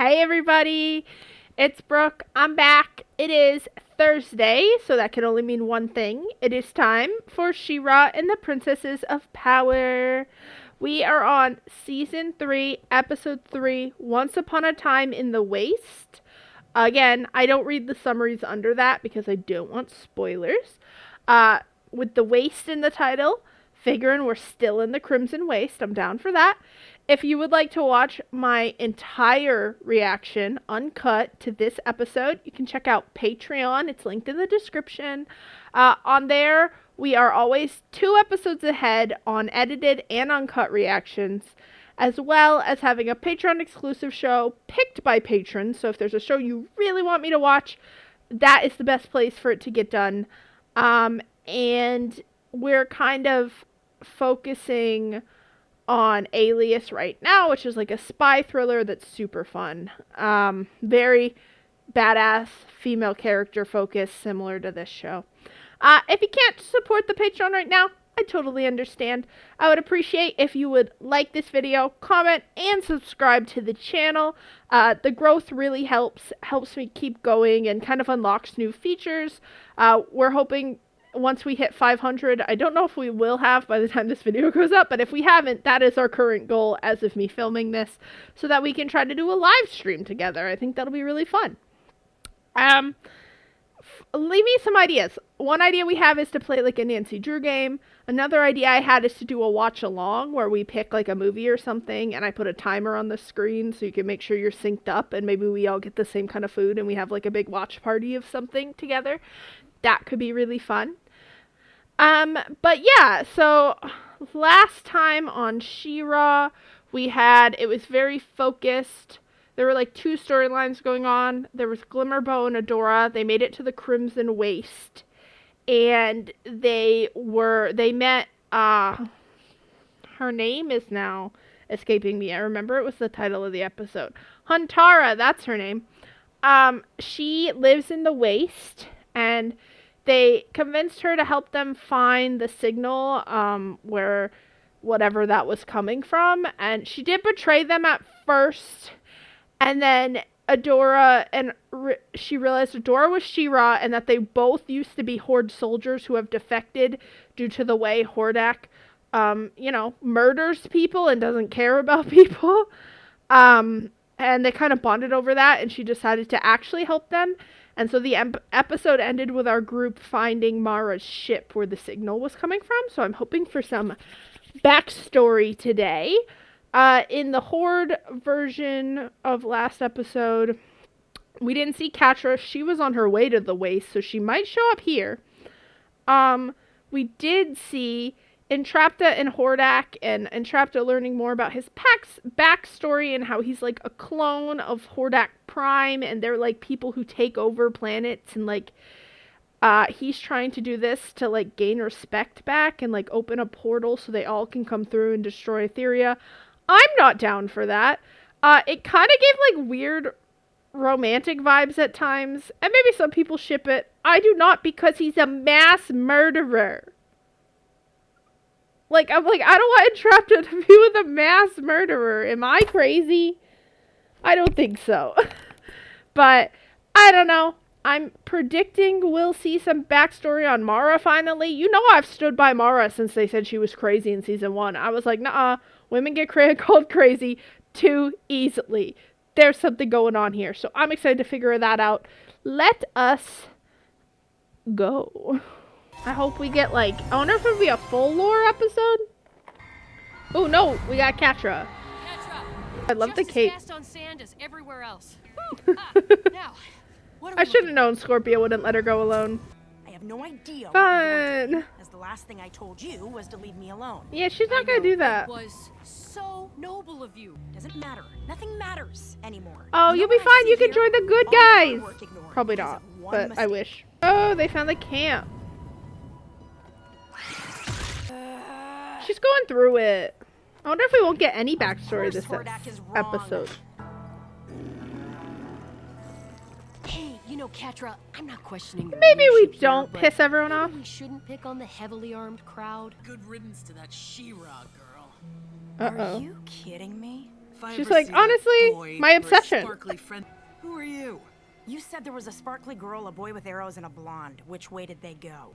Hey everybody, it's Brooke. I'm back. It is Thursday, so that can only mean one thing. It is time for She-Ra and the Princesses of Power. We are on Season 3, Episode 3, Once Upon a Time in the Waste. Again, I don't read the summaries under that because I don't want spoilers. With the waste in the title, figuring we're still in the Crimson Waste. I'm down for that. If you would like to watch my entire reaction, uncut, to this episode, you can check out Patreon. It's linked in the description. On there, we are always 2 episodes ahead on edited and uncut reactions, as well as having a Patreon exclusive show picked by patrons. So if there's a show you really want me to watch, that is the best place for it to get done. And we're kind of focusing on Alias right now, which is like a spy thriller that's super fun. Very badass female character focus, similar to this show. If you can't support the Patreon right now, I totally understand. I would appreciate if you would like this video, comment, and subscribe to the channel. The growth really helps me keep going and kind of unlocks new features. We're hoping once we hit 500, I don't know if we will have by the time this video goes up, but if we haven't, that is our current goal as of me filming this, so that we can try to do a live stream together. I think that'll be really fun. Leave me some ideas. One idea we have is to play like a Nancy Drew game. Another idea I had is to do a watch along where we pick like a movie or something and I put a timer on the screen so you can make sure you're synced up and maybe we all get the same kind of food and we have like a big watch party of something together. That could be really fun. But yeah, so last time on She-Ra, it was very focused. There were like 2 storylines going on. There was Glimmerbow and Adora. They made it to the Crimson Waste. And they met, her name is now escaping me. I remember it was the title of the episode. Huntara, that's her name. She lives in the Waste, and they convinced her to help them find the signal, where whatever that was coming from. And she did betray them at first. And then she realized Adora was She-Ra and that they both used to be Horde soldiers who have defected due to the way Hordak, murders people and doesn't care about people. And they kind of bonded over that, and she decided to actually help them. And so the episode ended with our group finding Mara's ship where the signal was coming from. So I'm hoping for some backstory today. In the Horde version of last episode, we didn't see Catra. She was on her way to the Waste, so she might show up here. We did see Entrapta and Hordak, and Entrapta learning more about his backstory and how he's like a clone of Hordak Prime, and they're like people who take over planets, and like he's trying to do this to like gain respect back and like open a portal so they all can come through and destroy Etheria. I'm not down for that. It kind of gave like weird romantic vibes at times, and maybe some people ship it. I do not, because he's a mass murderer. Like, I'm like, I don't want Entrapta to be with a mass murderer. Am I crazy? I don't think so. But, I don't know. I'm predicting we'll see some backstory on Mara finally. You know I've stood by Mara since they said she was crazy in Season 1. I was like, nuh-uh. Women get called crazy too easily. There's something going on here. So I'm excited to figure that out. Let us go. I hope we get like, I wonder if it'll be a full lore episode. Oh no, we got Catra. I love the cape. On sand as everywhere else. Now, I should have known Scorpio wouldn't let her go alone. I have no idea. Fun. As the last thing I told you was to leave me alone. Yeah, she's not gonna do that. It was so noble of you. Doesn't matter. Nothing matters anymore. Oh, you'll be fine. You can join the good guys. Probably not, but I wish. Oh, they found the camp. She's going through it. I wonder if we won't get any backstory this episode. Hey, you know, Catra, I'm not questioning your Maybe we leadership don't here, piss everyone off. We shouldn't pick on the heavily armed crowd. Good riddance to that She-Ra girl. Are you kidding me? If I She's ever like, see that honestly, boy my or obsession. sparkly friend. Who are you? You said there was a sparkly girl, a boy with arrows, and a blonde. Which way did they go?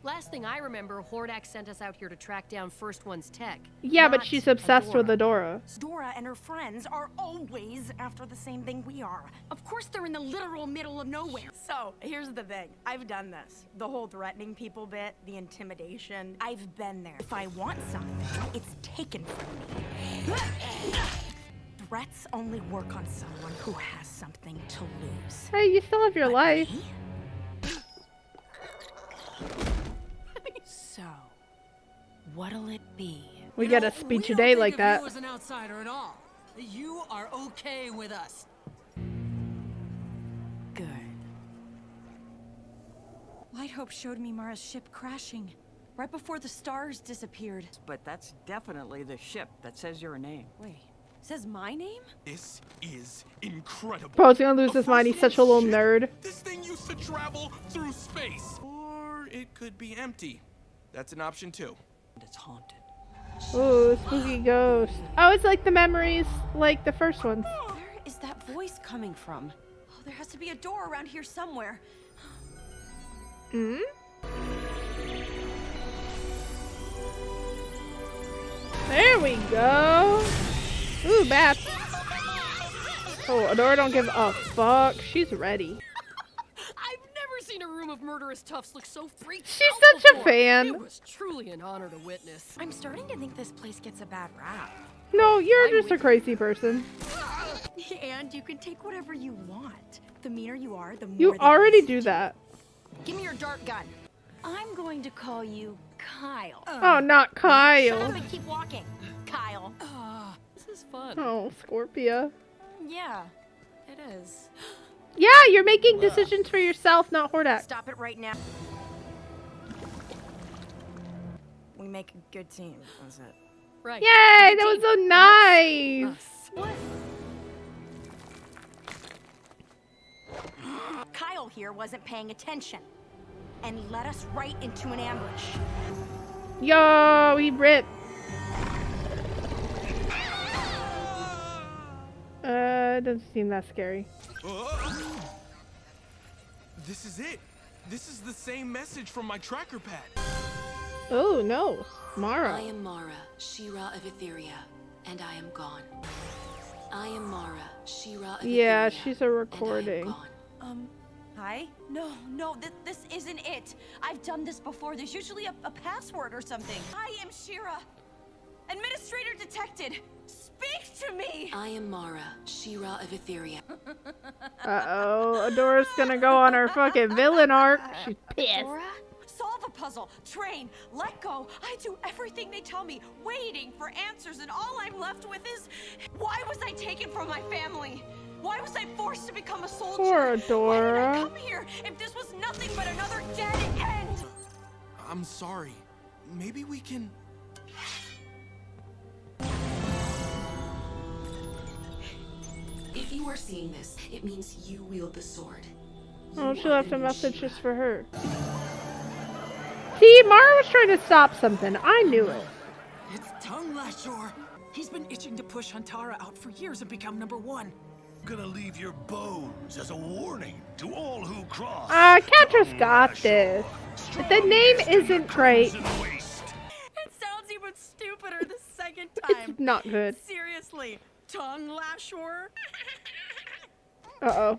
Last thing I remember, Hordak sent us out here to track down First One's tech. Yeah, but Not she's obsessed with Adora. Dora and her friends are always after the same thing we are. Of course they're in the literal middle of nowhere. So, here's the thing. I've done this. The whole threatening people bit, the intimidation. I've been there. If I want something, it's taken from me. Threats only work on someone who has something to lose. Hey, you still have your life. Me? So, what'll it be? We You get know, a speech we a don't day think like of that. You as an outsider at all. You are okay with us. Good. Light Hope showed me Mara's ship crashing right before the stars disappeared. But that's definitely the ship that says your name. Wait, says my name? This is incredible. Bro's gonna lose his mind. He's such a little nerd. This thing used to travel through space. Or it could be empty. That's an option too. And it's haunted. Ooh, spooky ghost. Oh, it's like the memories, like the first ones. Where is that voice coming from? Oh, there has to be a door around here somewhere. Hmm? There we go. Ooh, bats. Oh, Adora don't give a fuck. She's ready. I've never seen a room of murderous toughs look so freaked She's out such a before. fan. It was truly an honor to witness. I'm starting to think this place gets a bad rap. No, you're I'm just a with crazy person. And you can take whatever you want. The meaner you are, the more You they already listen do to that. you. Give me your dart gun. I'm going to call you Kyle. Oh, not Shut up Kyle. and keep walking, Kyle. This is fun. Oh, Scorpia. Yeah, it is. Yeah, you're making decisions for yourself, not Hordak. Stop it right now. We make a good team, was it? Right. Yay, Good that was team. so And nice. that's us. What? Kyle here wasn't paying attention and led us right into an ambush. Yo, he ripped. It doesn't seem that scary. This is it. This is the same message from my tracker pad. Oh, no. Mara. I am Mara, She-Ra of Etheria, and I am gone. I am Mara, She-Ra of Yeah, Etheria, she's a and I am recording. gone. Hi? No, this isn't it. I've done this before. There's usually a password or something. I am Shira. Administrator detected. Speak to me. I am Mara, She-Ra of Etheria. Uh-oh. Adora's gonna go on her fucking villain arc. She's pissed. Dora? Solve a puzzle. Train. Let go. I do everything they tell me, waiting for answers, and all I'm left with is, why was I taken from my family? Why was I forced to become a soldier? Poor Why did I Dora. come here if this was nothing but another dead end? I'm sorry. Maybe we can... If you are seeing this, it means you wield the sword. Oh, You she are left the a new message She-Ra. just for her. See, Mara was trying to stop something. I knew it. It's Tongue Lashor. He's been itching to push Huntara out for years and become #1. Gonna leave your bones as a warning to all who cross. Catra's got this. But the name isn't great. It sounds even stupider the second It's time. not good. Seriously, tongue lashor? Uh-oh.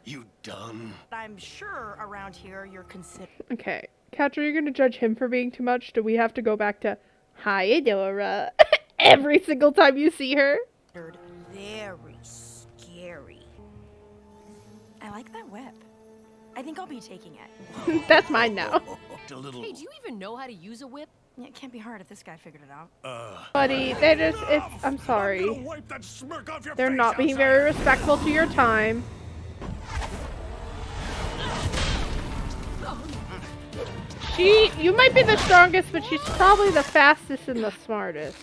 You done? I'm sure around here you're considered Okay. Catra, you're gonna judge him for being too much? Do we have to go back to Hi, Adora every single time you see her? very scary. I like that whip. I think I'll be taking it. That's mine now. A little. Hey, do you even know how to use a whip? Yeah, it can't be hard if this guy figured it out. Buddy, they just, I'm sorry. Wipe that smirk off your They're face, not being outsider. very respectful to your time. You might be the strongest, but she's probably the fastest and the smartest.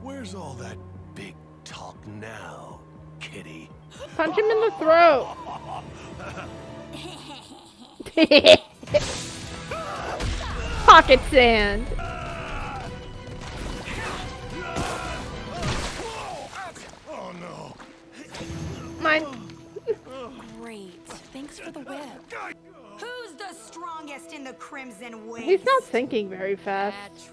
Where's all that big talk now, kitty? Punch him in the throat. Pocket sand. Thanks for the whip. Who's the strongest in the Crimson Wings? He's not thinking very fast.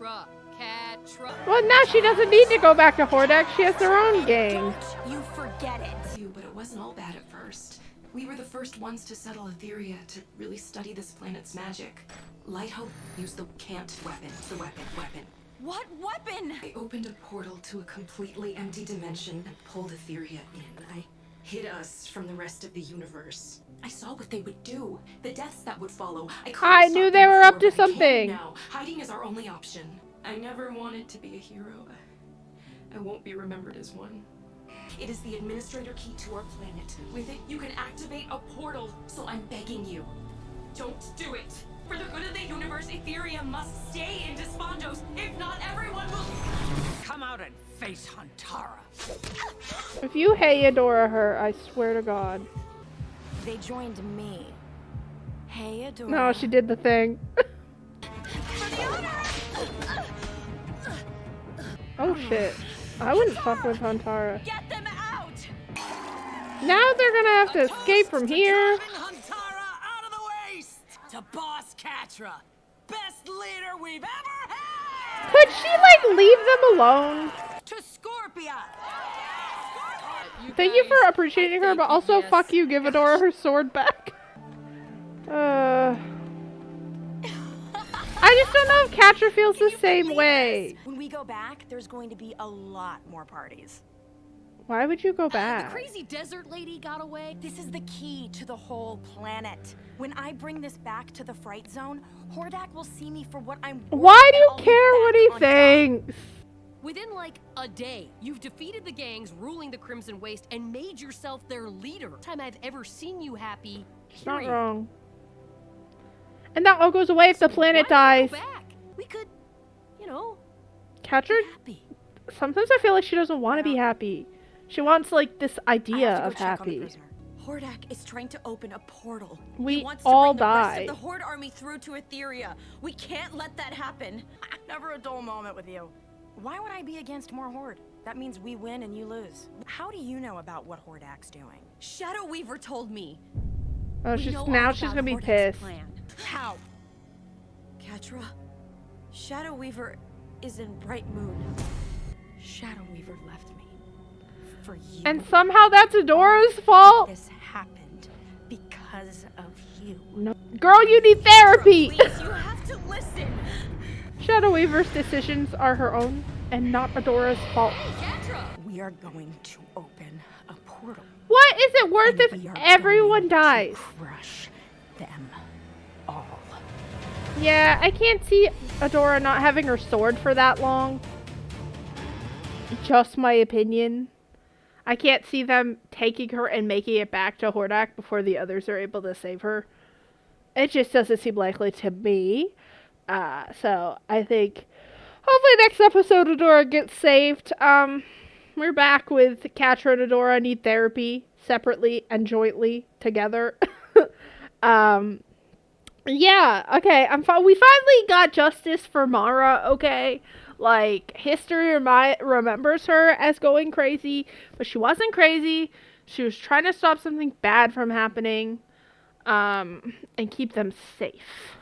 Catra. Well, now she doesn't need to go back to Hordak. She has her own gang. Don't you forget it. But it wasn't all bad at first. We were the first ones to settle Etheria, to really study this planet's magic. Lighthope used the can't weapon. The weapon. What weapon? I opened a portal to a completely empty dimension and pulled Etheria in. I hid us from the rest of the universe. I saw what they would do, the deaths that would follow. I knew they were up to something. Now, hiding is our only option. I never wanted to be a hero. I won't be remembered as one. It is the administrator key to our planet. With it, you can activate a portal. So I'm begging you, don't do it. For the good of the universe, Etheria must stay in Despondos. If not, everyone will Come out and face Huntara. If you Hey-Adora her, I swear to God. They joined me. Hey, Adora. No, she did the thing. Oh shit. I wouldn't fuck with Huntara. Get them out! Now they're gonna have to escape from here. Huntara out of the waste! To Boss Catra, best leader we've ever had! Could she, like, leave them alone? To Scorpia. Thank you for appreciating her, but also fuck you, give Adora her sword back. I just don't know if Catra feels the same way. When we go back, there's going to be a lot more parties. Why would you go The back? crazy desert lady got away. This is the key to the whole planet. When I bring this back to the Fright Zone, Hordak will see me for what I'm worth. Why do and you I'll be care back what he on top. thinks? Within like a day, you've defeated the gangs ruling the Crimson Waste and made yourself their leader. Time I've ever seen you happy. It's not period. wrong. And that all goes away if the planet Why not dies. go back? We could, you know, Catra, happy. sometimes I feel like she doesn't want to be happy. She wants, like, this I idea have to go of check on the happy. prisoner. Hordak is trying to open a portal. We He wants to all bring the rest die. of the Horde army through to Etheria. We can't let that happen. Never a dull moment with you. Why would I be against more Horde? That means we win and you lose. How do you know about what Hordak's doing? Shadow Weaver told me. Oh, We she's know now all she's about gonna be Hordak's pissed. plan. How? Catra, Shadow Weaver is in Bright Moon. Shadow Weaver left me for you. And somehow that's Adora's fault? This happened because of you. No. Girl, you need therapy! Please, you have to listen. Shadow Weaver's decisions are her own and not Adora's fault. Catra! We are going to open a portal. What is it worth and we if are everyone going to dies? Crush them all. Yeah, I can't see Adora not having her sword for that long. Just my opinion. I can't see them taking her and making it back to Hordak before the others are able to save her. It just doesn't seem likely to me. So I think hopefully next episode Adora gets saved. We're back with Catra and Adora need therapy separately and jointly together. Yeah, okay. We finally got justice for Mara, okay? Like, history remembers her as going crazy, but she wasn't crazy. She was trying to stop something bad from happening, and keep them safe.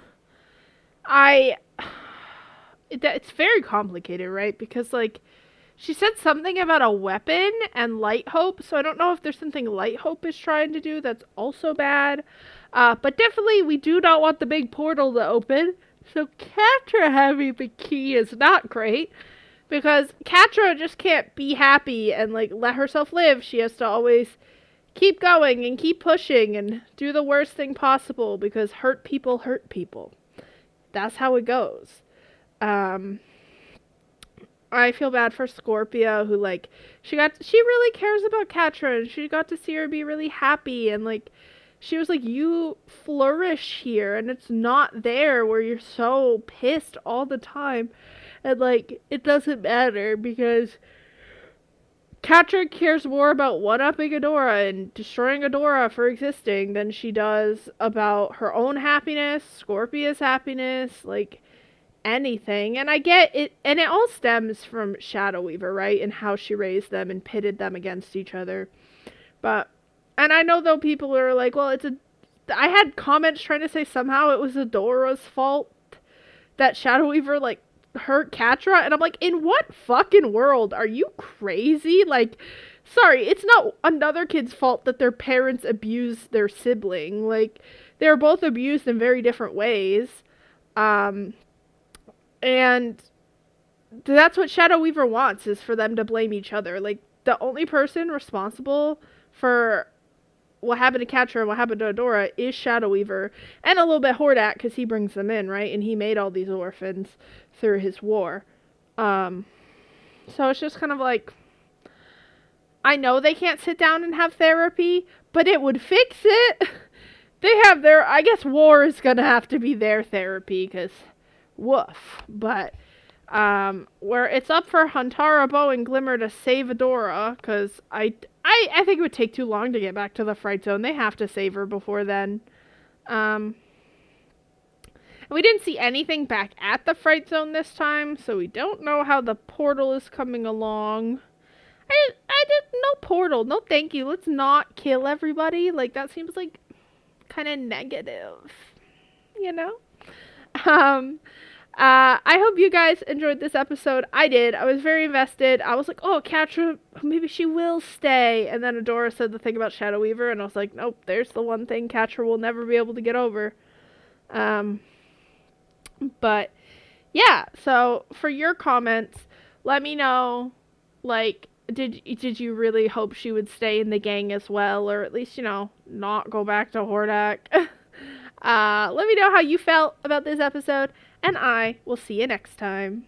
It's very complicated, right? Because, like, she said something about a weapon and Light Hope, so I don't know if there's something Light Hope is trying to do that's also bad. But definitely, we do not want the big portal to open. So Catra having the key is not great. Because Catra just can't be happy and, like, let herself live. She has to always keep going and keep pushing and do the worst thing possible. Because hurt people hurt people. That's how it goes. I feel bad for Scorpio, who, like, she really cares about Catra. And she got to see her be really happy and, like, she was like, you flourish here, and it's not there where you're so pissed all the time. And, like, it doesn't matter because Catra cares more about one-upping Adora and destroying Adora for existing than she does about her own happiness, Scorpia's happiness, like, anything. And I get it, and it all stems from Shadow Weaver, right? And how she raised them and pitted them against each other. And I know, though, people are like, well, it's a I had comments trying to say somehow it was Adora's fault that Shadow Weaver, like, hurt Catra, and I'm like, in what fucking world? Are you crazy? Like, sorry, it's not another kid's fault that their parents abused their sibling. Like, they're both abused in very different ways. And that's what Shadow Weaver wants, is for them to blame each other. Like, the only person responsible for what happened to Catra and what happened to Adora is Shadow Weaver, and a little bit Hordak, because he brings them in, right? And he made all these orphans through his war. So it's just kind of like, I know they can't sit down and have therapy, but it would fix it. They have their, I guess war is gonna have to be their therapy, because woof. But where it's up for Huntara, Bow, and Glimmer to save Adora, because I think it would take too long to get back to the Fright Zone. They have to save her before then. And we didn't see anything back at the Fright Zone this time, so we don't know how the portal is coming along. I did no portal, no thank you. Let's not kill everybody. Like, that seems like kind of negative, you know? I hope you guys enjoyed this episode. I did. I was very invested. I was like, oh, Catra, maybe she will stay. And then Adora said the thing about Shadow Weaver, and I was like, nope, there's the one thing Catra will never be able to get over. But yeah, so for your comments, let me know, like, did you really hope she would stay in the gang as well, or at least, you know, not go back to Hordak? Let me know how you felt about this episode, and I will see you next time.